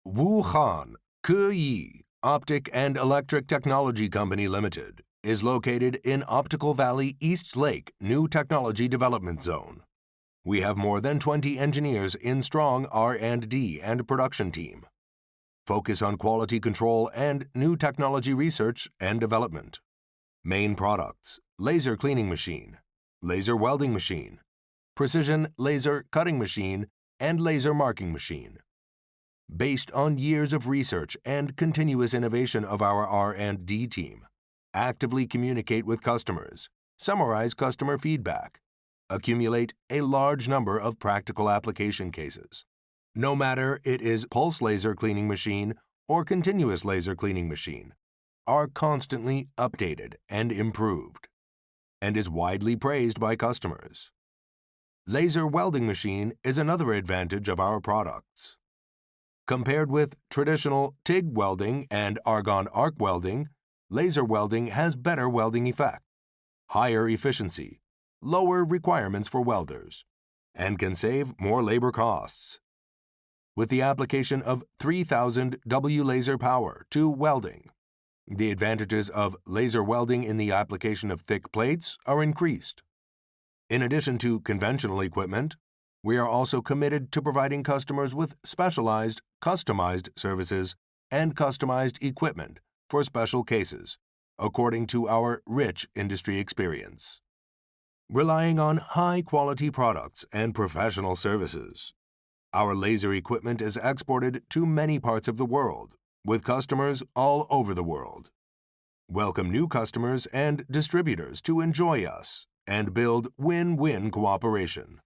Wuhan, Keyi, Optic and Electric Technology Company Limited, is located in Optical Valley East Lake New Technology Development Zone. We have more than 20 engineers in strong R&D and production team. Focus on quality control and new technology research and development. Main products: laser cleaning machine, laser welding machine, precision laser cutting machine, and laser marking machine. Based on years of research and continuous innovation of our R&D team, actively communicate with customers, summarize customer feedback, accumulate a large number of practical application cases. No matter it is pulse laser cleaning machine or continuous laser cleaning machine, are constantly updated and improved, and is widely praised by customers. Laser welding machine is another advantage of our products. Compared with traditional TIG welding and argon arc welding, laser welding has better welding effect, higher efficiency, lower requirements for welders, and can save more labor costs. With the application of 3000 W laser power to welding, the advantages of laser welding in the application of thick plates are increased. In addition to conventional equipment, we are also committed to providing customers with specialized, customized services and customized equipment for special cases, according to our rich industry experience. Relying on high-quality products and professional services, our laser equipment is exported to many parts of the world, with customers all over the world. Welcome new customers and distributors to enjoy us and build win-win cooperation.